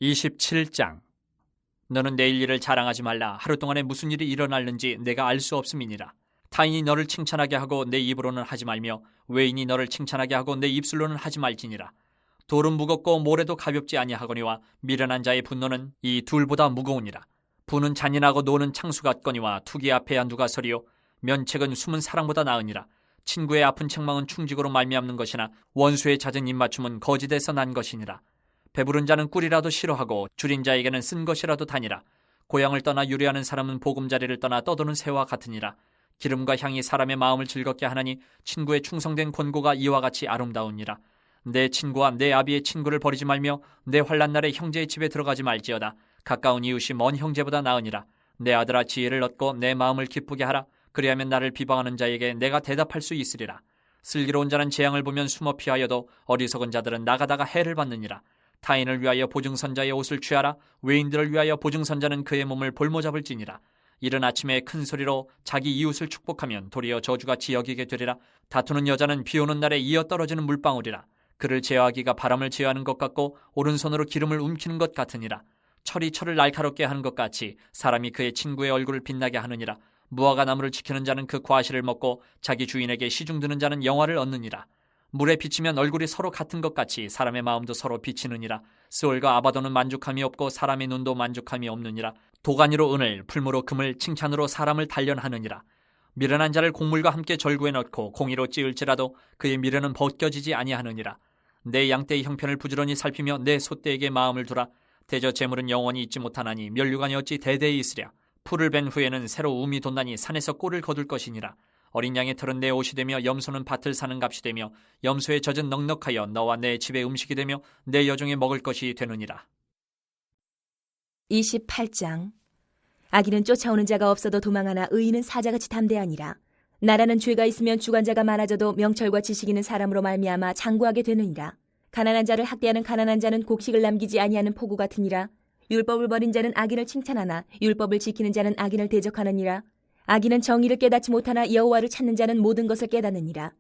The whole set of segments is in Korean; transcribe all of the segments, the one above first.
27장. 너는 내일 일을 자랑하지 말라. 하루 동안에 무슨 일이 일어날는지 내가 알 수 없음이니라. 타인이 너를 칭찬하게 하고 내 입으로는 하지 말며 외인이 너를 칭찬하게 하고 내 입술로는 하지 말지니라. 돌은 무겁고 모래도 가볍지 아니하거니와 미련한 자의 분노는 이 둘보다 무거우니라. 부는 잔인하고 노는 창수 같거니와 투기 앞에야 누가 서리요. 면책은 숨은 사랑보다 나으니라. 친구의 아픈 책망은 충직으로 말미암는 것이나 원수의 잦은 입맞춤은 거짓에서 난 것이니라. 배부른 자는 꿀이라도 싫어하고 줄인 자에게는 쓴 것이라도 다니라. 고향을 떠나 유래하는 사람은 보금자리를 떠나 떠도는 새와 같으니라. 기름과 향이 사람의 마음을 즐겁게 하나니 친구의 충성된 권고가 이와 같이 아름다우니라. 내 친구와 내 아비의 친구를 버리지 말며 내 환난 날에 형제의 집에 들어가지 말지어다. 가까운 이웃이 먼 형제보다 나으니라. 내 아들아, 지혜를 얻고 내 마음을 기쁘게 하라. 그리하면 나를 비방하는 자에게 내가 대답할 수 있으리라. 슬기로운 자는 재앙을 보면 숨어 피하여도 어리석은 자들은 나가다가 해를 받느니라. 타인을 위하여 보증선자의 옷을 취하라. 외인들을 위하여 보증선자는 그의 몸을 볼모 잡을지니라. 이른 아침에 큰 소리로 자기 이웃을 축복하면 도리어 저주같이 여기게 되리라. 다투는 여자는 비 오는 날에 이어 떨어지는 물방울이라. 그를 제어하기가 바람을 제어하는 것 같고 오른손으로 기름을 움키는 것 같으니라. 철이 철을 날카롭게 하는 것 같이 사람이 그의 친구의 얼굴을 빛나게 하느니라. 무화과 나무를 지키는 자는 그 과실을 먹고 자기 주인에게 시중드는 자는 영화를 얻느니라. 물에 비치면 얼굴이 서로 같은 것 같이 사람의 마음도 서로 비치느니라. 스올과 아바도는 만족함이 없고 사람의 눈도 만족함이 없느니라. 도가니로 은을, 풀무로 금을, 칭찬으로 사람을 단련하느니라. 미련한 자를 곡물과 함께 절구에 넣고 공의로 찌을지라도 그의 미련은 벗겨지지 아니하느니라. 내 양떼의 형편을 부지런히 살피며 내 소떼에게 마음을 두라. 대저 재물은 영원히 있지 못하나니 면류관이 어찌 대대히 있으랴. 풀을 벤 후에는 새로 움이 돋나니 산에서 꼴을 거둘 것이니라. 어린 양의 털은 내 옷이 되며 염소는 밭을 사는 값이 되며 염소의 젖은 넉넉하여 너와 내 집의 음식이 되며 내 여종의 먹을 것이 되느니라. 28장. 악인은 쫓아오는 자가 없어도 도망하나 의인은 사자같이 담대하니라. 나라는 죄가 있으면 주관자가 많아져도 명철과 지식 있는 사람으로 말미암아 장구하게 되느니라. 가난한 자를 학대하는 가난한 자는 곡식을 남기지 아니하는 포구 같으니라. 율법을 버린 자는 악인을 칭찬하나 율법을 지키는 자는 악인을 대적하느니라. 악인은 정의를 깨닫지 못하나 여호와를 찾는 자는 모든 것을 깨닫느니라.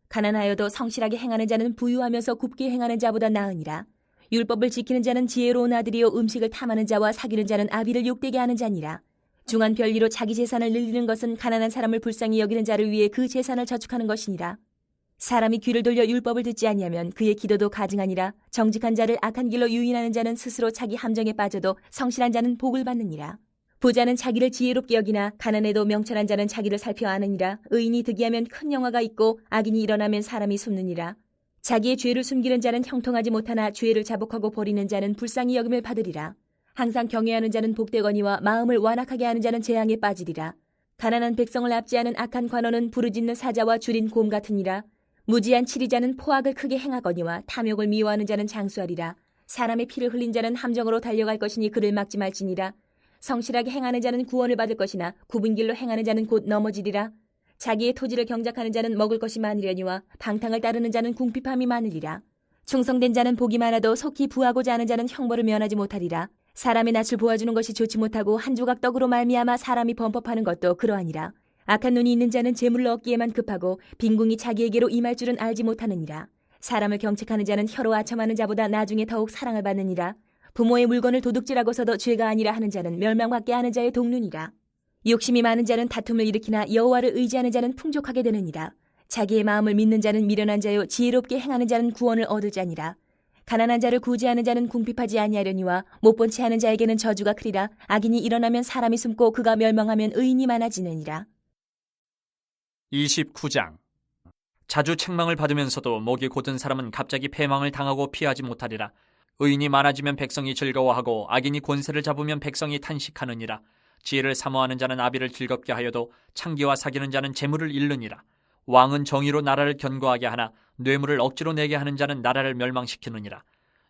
가난하여도 성실하게 행하는 자는 부유하면서 굽게 행하는 자보다 나으니라. 율법을 지키는 자는 지혜로운 아들이요 음식을 탐하는 자와 사귀는 자는 아비를 욕되게 하는 자니라. 중한 별리로 자기 재산을 늘리는 것은 가난한 사람을 불쌍히 여기는 자를 위해 그 재산을 저축하는 것이니라. 사람이 귀를 돌려 율법을 듣지 아니하면 그의 기도도 가증하니라. 정직한 자를 악한 길로 유인하는 자는 스스로 자기 함정에 빠져도 성실한 자는 복을 받느니라. 부자는 자기를 지혜롭게 여기나 가난해도 명철한 자는 자기를 살펴 아느니라. 의인이 득이하면 큰 영화가 있고 악인이 일어나면 사람이 숨느니라. 자기의 죄를 숨기는 자는 형통하지 못하나 죄를 자복하고 버리는 자는 불쌍히 여김을 받으리라. 항상 경외하는 자는 복되거니와 마음을 완악하게 하는 자는 재앙에 빠지리라. 가난한 백성을 압제하는 악한 관원은 부르짖는 사자와 줄인 곰 같으니라. 무지한 치리자는 포악을 크게 행하거니와 탐욕을 미워하는 자는 장수하리라. 사람의 피를 흘린 자는 함정으로 달려갈 것이니 그를 막지 말지니라. 성실하게 행하는 자는 구원을 받을 것이나 굽은 길로 행하는 자는 곧 넘어지리라. 자기의 토지를 경작하는 자는 먹을 것이 많으려니와 방탕을 따르는 자는 궁핍함이 많으리라. 충성된 자는 복이 많아도 속히 부하고자 하는 자는 형벌을 면하지 못하리라. 사람의 낯을 보아주는 것이 좋지 못하고 한 조각 떡으로 말미암아 사람이 범법하는 것도 그러하니라. 악한 눈이 있는 자는 재물을 얻기에만 급하고 빈궁이 자기에게로 임할 줄은 알지 못하느니라. 사람을 경책하는 자는 혀로 아첨하는 자보다 나중에 더욱 사랑을 받느니라. 부모의 물건을 도둑질하고서도 죄가 아니라 하는 자는 멸망받게 하는 자의 동류니라. 욕심이 많은 자는 다툼을 일으키나 여호와를 의지하는 자는 풍족하게 되느니라. 자기의 마음을 믿는 자는 미련한 자요 지혜롭게 행하는 자는 구원을 얻을 자니라. 가난한 자를 구제하는 자는 궁핍하지 아니하려니와 못본 채 하는 자에게는 저주가 크리라. 악인이 일어나면 사람이 숨고 그가 멸망하면 의인이 많아지느니라. 29장. 자주 책망을 받으면서도 목이 곧은 사람은 갑자기 패망을 당하고 피하지 못하리라. 의인이 많아지면 백성이 즐거워하고 악인이 권세를 잡으면 백성이 탄식하느니라. 지혜를 사모하는 자는 아비를 즐겁게 하여도 창기와 사귀는 자는 재물을 잃느니라. 왕은 정의로 나라를 견고하게 하나 뇌물을 억지로 내게 하는 자는 나라를 멸망시키느니라.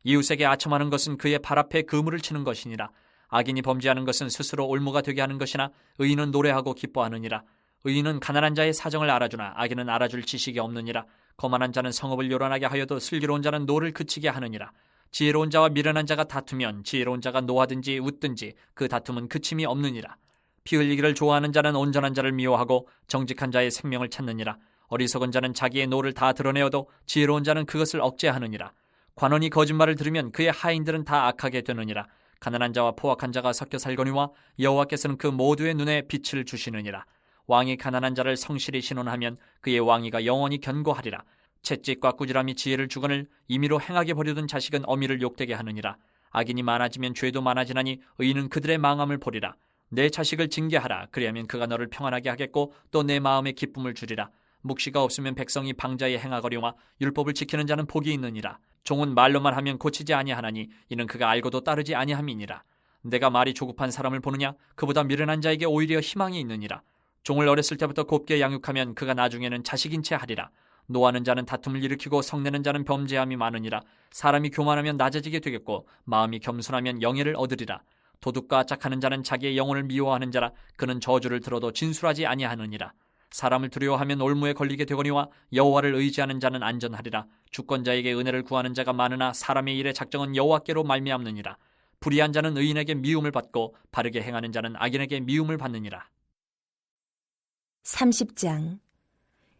이웃에게 아첨하는 것은 그의 발 앞에 그물을 치는 것이니라. 악인이 범죄하는 것은 스스로 올무가 되게 하는 것이나 의인은 노래하고 기뻐하느니라. 의인은 가난한 자의 사정을 알아주나 악인은 알아줄 지식이 없느니라. 거만한 자는 성읍을 요란하게 하여도 슬기로운 자는 노를 그치게 하느니라. 지혜로운 자와 미련한 자가 다투면 지혜로운 자가 노하든지 웃든지 그 다툼은 그침이 없느니라. 피 흘리기를 좋아하는 자는 온전한 자를 미워하고 정직한 자의 생명을 찾느니라. 어리석은 자는 자기의 노를 다 드러내어도 지혜로운 자는 그것을 억제하느니라. 관원이 거짓말을 들으면 그의 하인들은 다 악하게 되느니라. 가난한 자와 포악한 자가 섞여 살거니와 여호와께서는 그 모두의 눈에 빛을 주시느니라. 왕이 가난한 자를 성실히 신원하면 그의 왕위가 영원히 견고하리라. 채찍과 꾸지람이 지혜를 주거늘 임의로 행하게 버려둔 자식은 어미를 욕되게 하느니라. 악인이 많아지면 죄도 많아지나니 의인은 그들의 망함을 보리라. 내 자식을 징계하라. 그리하면 그가 너를 평안하게 하겠고 또 내 마음에 기쁨을 주리라. 묵시가 없으면 백성이 방자에 행하거리와 율법을 지키는 자는 복이 있느니라. 종은 말로만 하면 고치지 아니하나니 이는 그가 알고도 따르지 아니함이니라. 내가 말이 조급한 사람을 보느냐? 그보다 미련한 자에게 오히려 희망이 있느니라. 종을 어렸을 때부터 곱게 양육하면 그가 나중에는 자식인 채 하리라. 노하는 자는 다툼을 일으키고 성내는 자는 범죄함이 많으니라. 사람이 교만하면 낮아지게 되겠고 마음이 겸손하면 영예를 얻으리라. 도둑과 짝하는 자는 자기의 영혼을 미워하는 자라. 그는 저주를 들어도 진술하지 아니하느니라. 사람을 두려워하면 올무에 걸리게 되거니와 여호와를 의지하는 자는 안전하리라. 주권자에게 은혜를 구하는 자가 많으나 사람의 일의 작정은 여호와께로 말미암느니라. 불의한 자는 의인에게 미움을 받고 바르게 행하는 자는 악인에게 미움을 받느니라. 30장.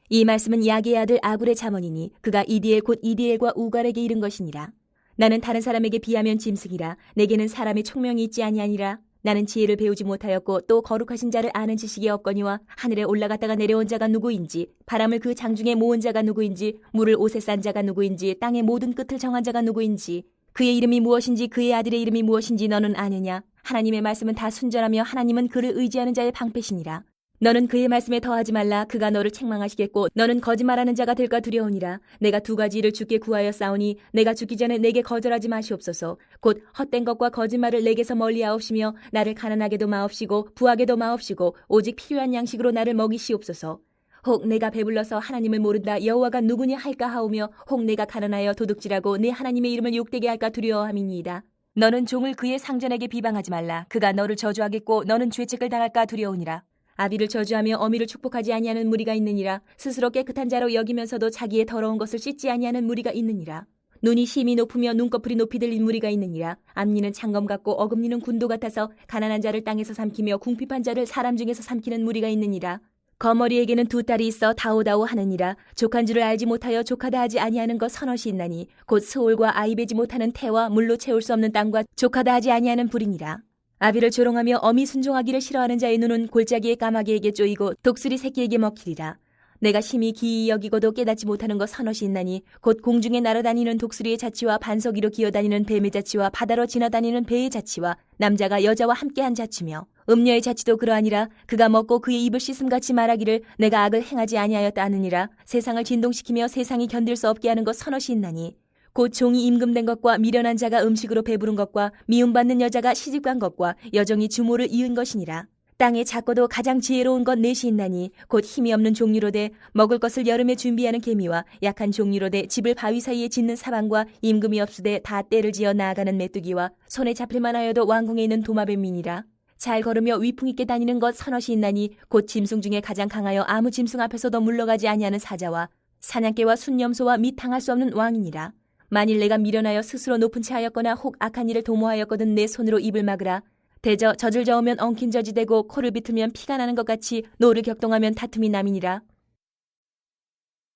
이 말씀은 야게의 아들 아굴의 잠언이니 그가 이디엘 곧 이디엘과 우갈에게 이른 것이니라. 나는 다른 사람에게 비하면 짐승이라. 내게는 사람의 총명이 있지 아니하니라. 나는 지혜를 배우지 못하였고 또 거룩하신 자를 아는 지식이 없거니와 하늘에 올라갔다가 내려온 자가 누구인지, 바람을 그 장중에 모은 자가 누구인지, 물을 옷에 싼 자가 누구인지, 땅의 모든 끝을 정한 자가 누구인지, 그의 이름이 무엇인지 그의 아들의 이름이 무엇인지 너는 아느냐? 하나님의 말씀은 다 순전하며 하나님은 그를 의지하는 자의 방패시니라. 너는 그의 말씀에 더하지 말라. 그가 너를 책망하시겠고 너는 거짓말하는 자가 될까 두려우니라. 내가 두 가지 일을 주께 구하여 싸우니 내가 죽기 전에 내게 거절하지 마시옵소서. 곧 헛된 것과 거짓말을 내게서 멀리하옵시며 나를 가난하게도 마옵시고 부하게도 마옵시고 오직 필요한 양식으로 나를 먹이시옵소서. 혹 내가 배불러서 하나님을 모른다 여호와가 누구냐 할까 하오며 혹 내가 가난하여 도둑질하고 내 하나님의 이름을 욕되게 할까 두려워함이니이다. 너는 종을 그의 상전에게 비방하지 말라. 그가 너를 저주하겠고 너는 죄책을 당할까 두려우니라. 아비를 저주하며 어미를 축복하지 아니하는 무리가 있느니라. 스스로 깨끗한 자로 여기면서도 자기의 더러운 것을 씻지 아니하는 무리가 있느니라. 눈이 심히 높으며 눈꺼풀이 높이 들린 무리가 있느니라. 앞니는 창검 같고 어금니는 군도 같아서 가난한 자를 땅에서 삼키며 궁핍한 자를 사람 중에서 삼키는 무리가 있느니라. 거머리에게는 두 딸이 있어 다오다오 하느니라. 족한 줄을 알지 못하여 족하다 하지 아니하는 것 서너시 있나니 곧 스올과 아이 베지 못하는 태와 물로 채울 수 없는 땅과 족하다 하지 아니하는 불이니라. 아비를 조롱하며 어미 순종하기를 싫어하는 자의 눈은 골짜기의 까마귀에게 쪼이고 독수리 새끼에게 먹히리라. 내가 심히 기이 여기고도 깨닫지 못하는 것 서너시 있나니 곧 공중에 날아다니는 독수리의 자치와 반석 위로 기어다니는 뱀의 자치와 바다로 지나다니는 배의 자치와 남자가 여자와 함께한 자치며 음녀의 자치도 그러하니라. 그가 먹고 그의 입을 씻음같이 말하기를 내가 악을 행하지 아니하였다 하느니라. 세상을 진동시키며 세상이 견딜 수 없게 하는 것 서너시 있나니 곧 종이 임금된 것과 미련한 자가 음식으로 배부른 것과 미움받는 여자가 시집간 것과 여정이 주모를 이은 것이니라. 땅에 작고도 가장 지혜로운 것 넷이 있나니 곧 힘이 없는 종류로 돼 먹을 것을 여름에 준비하는 개미와 약한 종류로 돼 집을 바위 사이에 짓는 사방과 임금이 없으되 다 때를 지어 나아가는 메뚜기와 손에 잡힐만 하여도 왕궁에 있는 도마뱀이니라. 잘 걸으며 위풍 있게 다니는 것 서너시 있나니 곧 짐승 중에 가장 강하여 아무 짐승 앞에서도 물러가지 아니하는 사자와 사냥개와 순념소와 및 당할 수 없는 왕이니라. 만일 내가 미련하여 스스로 높은 채 하였거나 혹 악한 일을 도모하였거든 내 손으로 입을 막으라. 대저 젖을 저으면 엉킨 젖이 되고 코를 비틀면 피가 나는 것 같이 노를 격동하면 다툼이 남이니라.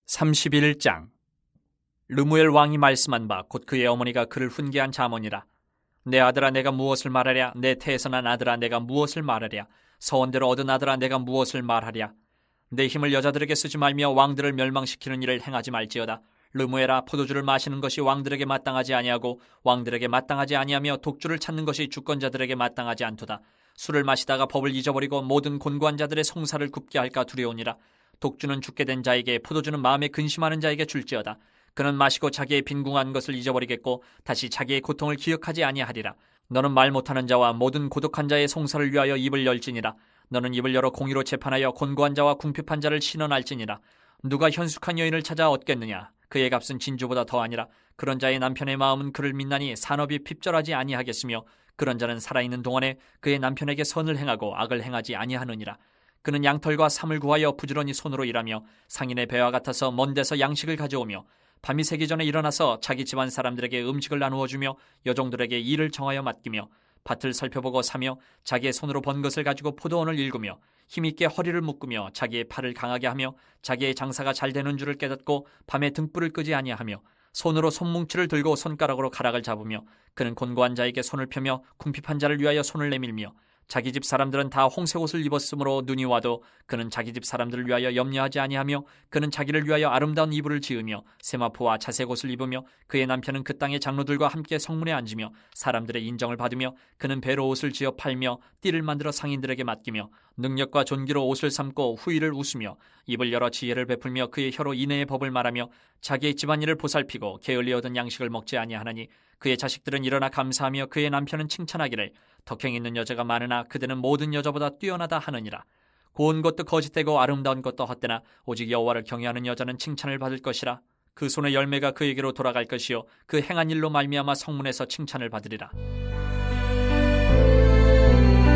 31장. 르무엘 왕이 말씀한 바 곧 그의 어머니가 그를 훈계한 잠언이라. 내 아들아 내가 무엇을 말하랴. 내 태에서 난 아들아 내가 무엇을 말하랴. 서원대로 얻은 아들아 내가 무엇을 말하랴. 내 힘을 여자들에게 쓰지 말며 왕들을 멸망시키는 일을 행하지 말지어다. 르무엘아 포도주를 마시는 것이 왕들에게 마땅하지 아니하고 왕들에게 마땅하지 아니하며 독주를 찾는 것이 주권자들에게 마땅하지 않도다. 술을 마시다가 법을 잊어버리고 모든 곤고한 자들의 송사를 굽게 할까 두려우니라. 독주는 죽게 된 자에게 포도주는 마음에 근심하는 자에게 줄지어다. 그는 마시고 자기의 빈궁한 것을 잊어버리겠고 다시 자기의 고통을 기억하지 아니하리라. 너는 말 못하는 자와 모든 고독한 자의 송사를 위하여 입을 열지니라. 너는 입을 열어 공의로 재판하여 곤고한 자와 궁핍한 자를 신원할지니라. 누가 현숙한 여인을 찾아 얻겠느냐. 그의 값은 진주보다 더하니라. 그런 자의 남편의 마음은 그를 믿나니 산업이 핍절하지 아니하겠으며 그런 자는 살아있는 동안에 그의 남편에게 선을 행하고 악을 행하지 아니하느니라. 그는 양털과 삼을 구하여 부지런히 손으로 일하며 상인의 배와 같아서 먼 데서 양식을 가져오며 밤이 새기 전에 일어나서 자기 집안 사람들에게 음식을 나누어 주며 여종들에게 일을 정하여 맡기며 밭을 살펴보고 사며 자기의 손으로 번 것을 가지고 포도원을 일구며 힘있게 허리를 묶으며 자기의 팔을 강하게 하며 자기의 장사가 잘 되는 줄을 깨닫고 밤에 등불을 끄지 아니하며 손으로 손뭉치를 들고 손가락으로 가락을 잡으며 그는 곤고한 자에게 손을 펴며 궁핍한 자를 위하여 손을 내밀며 자기 집 사람들은 다 홍색 옷을 입었으므로 눈이 와도 그는 자기 집 사람들을 위하여 염려하지 아니하며 그는 자기를 위하여 아름다운 이불을 지으며 세마포와 자색 옷을 입으며 그의 남편은 그 땅의 장로들과 함께 성문에 앉으며 사람들의 인정을 받으며 그는 배로 옷을 지어 팔며 띠를 만들어 상인들에게 맡기며 능력과 존귀로 옷을 삼고 후일을 웃으며 입을 열어 지혜를 베풀며 그의 혀로 인애의 법을 말하며 자기의 집안일을 보살피고 게을리 얻은 양식을 먹지 아니하나니 그의 자식들은 일어나 감사하며 그의 남편은 칭찬하기를 덕행 있는 여자가 많으나 그대는 모든 여자보다 뛰어나다 하느니라. 고운 것도 거짓되고 아름다운 것도 헛되나 오직 여호와를 경외하는 여자는 칭찬을 받을 것이라. 그 손의 열매가 그에게로 돌아갈 것이요 그 행한 일로 말미암아 성문에서 칭찬을 받으리라.